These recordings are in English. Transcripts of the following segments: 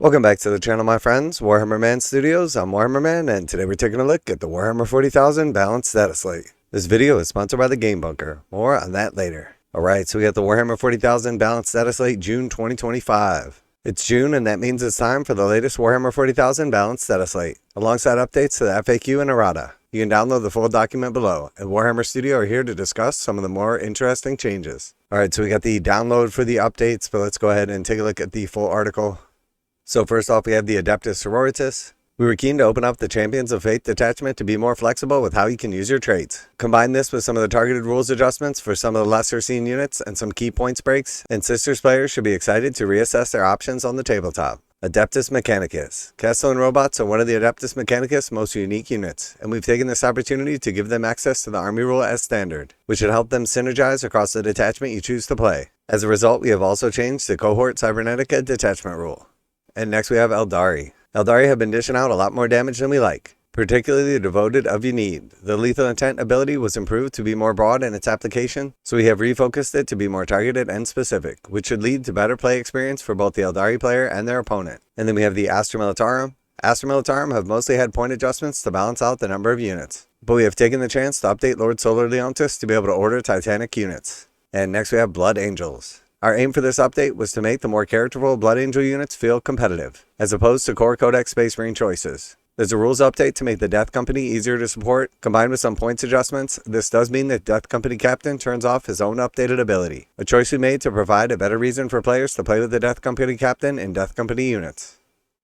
Welcome back to the channel, my friends. Warhammer Man Studios, I'm Warhammer Man, and today we're taking a look at the Warhammer 40,000 balanced Dataslate. This video is sponsored by the Game Bunker. More on that later. Alright, so we got the Warhammer 40,000 balanced Dataslate June 2025. It's June, and that means it's time for the latest Warhammer 40,000 balanced Dataslate, alongside updates to the FAQ and errata. You can download the full document below, and Warhammer Studio are here to discuss some of the more interesting changes. Alright, so we got the download for the updates, but let's go ahead and take a look at the full article. So first off, we have the Adeptus Sororitas. We were keen to open up the Champions of Faith detachment to be more flexible with how you can use your traits. Combine this with some of the targeted rules adjustments for some of the lesser seen units and some key points breaks, and Sisters players should be excited to reassess their options on the tabletop. Adeptus Mechanicus. Castellan robots are one of the Adeptus Mechanicus' most unique units, and we've taken this opportunity to give them access to the army rule as standard, which should help them synergize across the detachment you choose to play. As a result, we have also changed the Cohort Cybernetica detachment rule. And next we have Eldari. Eldari have been dishing out a lot more damage than we like, particularly the Devoted of You Need. The Lethal Intent ability was improved to be more broad in its application, so we have refocused it to be more targeted and specific, which should lead to better play experience for both the Eldari player and their opponent. And then we have the Astra Militarum. Astra Militarum have mostly had point adjustments to balance out the number of units, but we have taken the chance to update Lord Solar Leontis to be able to order Titanic units. And next we have Blood Angels. Our aim for this update was to make the more characterful Blood Angel units feel competitive, as opposed to core Codex Space Marine choices. There's a rules update to make the Death Company easier to support, combined with some points adjustments. This does mean that Death Company Captain turns off his own updated ability, a choice we made to provide a better reason for players to play with the Death Company Captain in Death Company units.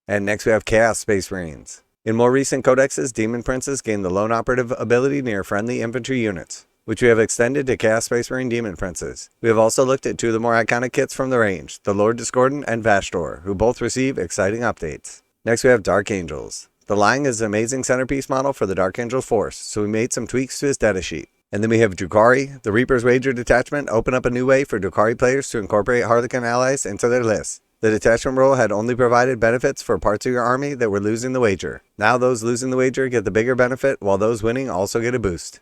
And next we have Chaos Space Marines. In more recent codexes, Demon Princes gain the Lone Operative ability near friendly infantry units, which we have extended to Chaos Space Marine Demon Princes. We have also looked at two of the more iconic kits from the range, the Lord Discordant and Vastor, who both receive exciting updates. Next we have Dark Angels. The Lying is an amazing centerpiece model for the Dark Angel force, so we made some tweaks to his data sheet. And then we have Drukhari. The Reaper's Wager detachment opened up a new way for Drukhari players to incorporate Harlequin allies into their lists. The detachment rule had only provided benefits for parts of your army that were losing the wager. Now those losing the wager get the bigger benefit, while those winning also get a boost.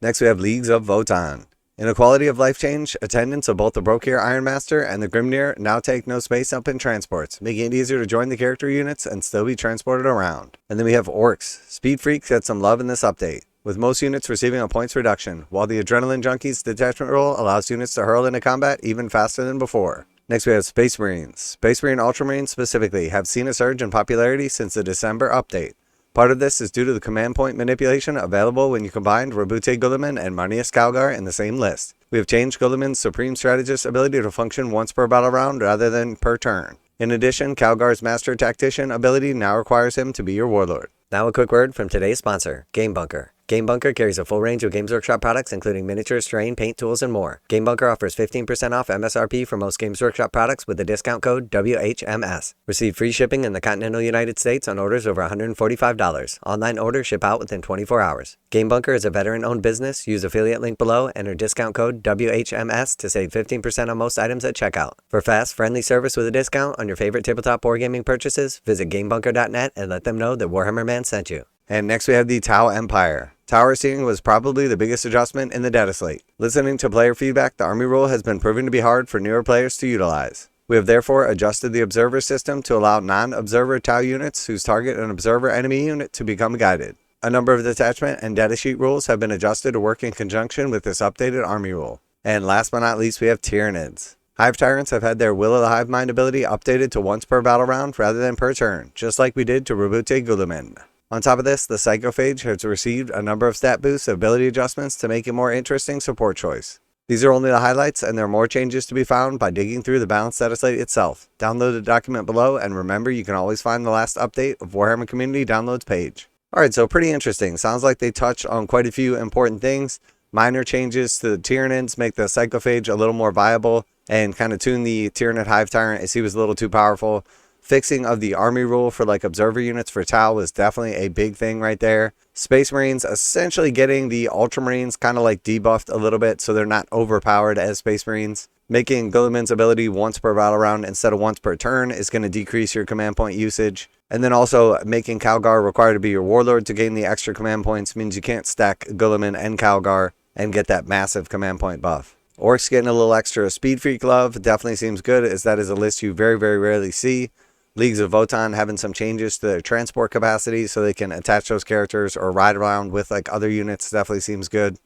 Next we have Leagues of Votann. In a quality of life change, attendants of both the Brokir Ironmaster and the Grimnir now take no space up in transports, making it easier to join the character units and still be transported around. And then we have Orcs. Speed Freaks get some love in this update, with most units receiving a points reduction, while the Adrenaline Junkies detachment rule allows units to hurl into combat even faster than before. Next we have Space Marines. Space Marine Ultramarines specifically have seen a surge in popularity since the December update. Part of this is due to the command point manipulation available when you combined Roboute Guilliman and Marneus Calgar in the same list. We have changed Guilliman's Supreme Strategist ability to function once per battle round rather than per turn. In addition, Calgar's Master Tactician ability now requires him to be your warlord. Now a quick word from today's sponsor, Game Bunker. Game Bunker carries a full range of Games Workshop products including miniatures, terrain, paint, tools, and more. Game Bunker offers 15% off MSRP for most Games Workshop products with the discount code WHMS. Receive free shipping in the continental United States on orders over $145. Online orders ship out within 24 hours. Game Bunker is a veteran-owned business. Use affiliate link below, enter discount code WHMS to save 15% on most items at checkout. For fast, friendly service with a discount on your favorite tabletop wargaming purchases, visit GameBunker.net and let them know that Warhammer Man sent you. And next we have the Tau Empire. Tower seeing was probably the biggest adjustment in the Dataslate. Listening to player feedback, the army rule has been proven to be hard for newer players to utilize. We have therefore adjusted the observer system to allow non-observer Tau units whose target an observer enemy unit to become guided. A number of detachment and datasheet rules have been adjusted to work in conjunction with this updated army rule. And last but not least, we have Tyranids. Hive Tyrants have had their Will of the Hive Mind ability updated to once per battle round rather than per turn, just like we did to Roboute Guilliman. On top of this, the Psychophage has received a number of stat boosts and ability adjustments to make it a more interesting support choice. These are only the highlights, and there are more changes to be found by digging through the balanced Dataslate itself. Download the document below, and remember you can always find the last update of Warhammer Community Downloads page. Alright, so pretty interesting. Sounds like they touch on quite a few important things. Minor changes to the Tyranids make the Psychophage a little more viable, and kind of tune the Tyranid Hive Tyrant as he was a little too powerful. Fixing of the army rule for like observer units for Tau was definitely a big thing right there. Space Marines essentially getting the Ultramarines kind of like debuffed a little bit so they're not overpowered as Space Marines. Making Guilliman's ability once per battle round instead of once per turn is going to decrease your command point usage. And then also making Calgar required to be your warlord to gain the extra command points means you can't stack Guilliman and Calgar and get that massive command point buff. Orcs getting a little extra speed freak love definitely seems good, as that is a list you very, very rarely see. Leagues of Votann having some changes to their transport capacity so they can attach those characters or ride around with like other units definitely seems good.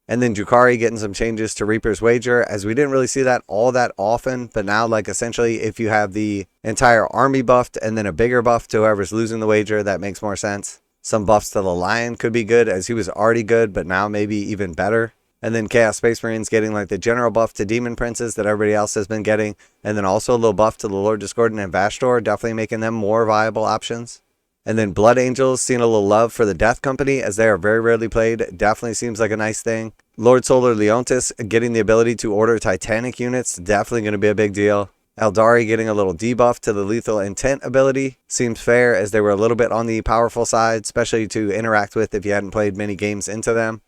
And then Drukhari getting some changes to Reaper's Wager, as we didn't really see that all that often, but now like essentially if you have the entire army buffed and then a bigger buff to whoever's losing the wager, that makes more sense. Some buffs to the Lion could be good, as he was already good, but now maybe even better. And then Chaos Space Marines getting like the general buff to Demon Princes that everybody else has been getting, and then also a little buff to the Lord Discordant and Vashtor, definitely making them more viable options. And then Blood Angels seeing a little love for the Death Company, as they are very rarely played, definitely seems like a nice thing. Lord Solar Leontis getting the ability to order Titanic units, definitely going to be a big deal. Eldari getting a little debuff to the Lethal Intent ability seems fair, as they were a little bit on the powerful side, especially to interact with if you hadn't played many games into them.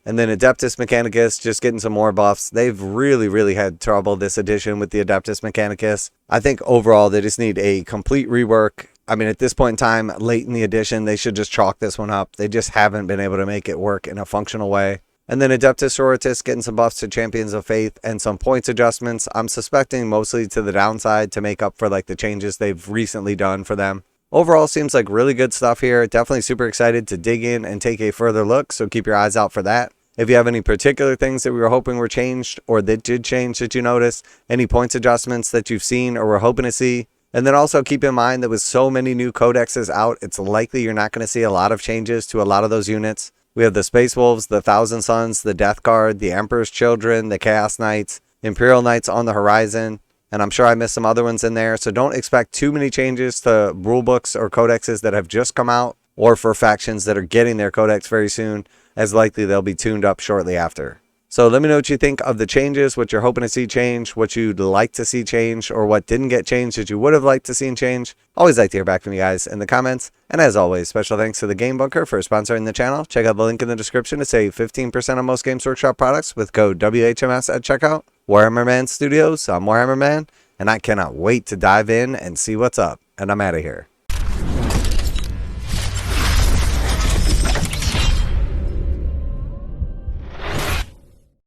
And then Adeptus Mechanicus just getting some more buffs. They've really had trouble this edition with the Adeptus Mechanicus. I think overall they just need a complete rework. I mean, at this point in time, late in the edition, they should just chalk this one up. They just haven't been able to make it work in a functional way. And then Adeptus Sororitas getting some buffs to Champions of Faith and some points adjustments. I'm suspecting mostly to the downside to make up for like the changes they've recently done for them. Overall, seems like really good stuff here. Definitely super excited to dig in and take a further look, so keep your eyes out for that. If you have any particular things that we were hoping were changed or that did change that you noticed, any points adjustments that you've seen or were hoping to see. And then also keep in mind that with so many new codexes out, it's likely you're not going to see a lot of changes to a lot of those units. We have the Space Wolves, the Thousand Sons, the Death Guard, the Emperor's Children, the Chaos Knights, Imperial Knights on the horizon, and I'm sure I missed some other ones in there, so don't expect too many changes to rulebooks or codexes that have just come out, or for factions that are getting their codex very soon, as likely they'll be tuned up shortly after. So let me know what you think of the changes, what you're hoping to see change, what you'd like to see change, or what didn't get changed that you would have liked to see change. Always like to hear back from you guys in the comments. And as always, special thanks to the Game Bunker for sponsoring the channel. Check out the link in the description to save 15% on most Games Workshop products with code WHMS at checkout. Warhammer Man Studios, I'm Warhammer Man, and I cannot wait to dive in and see what's up. And I'm out of here.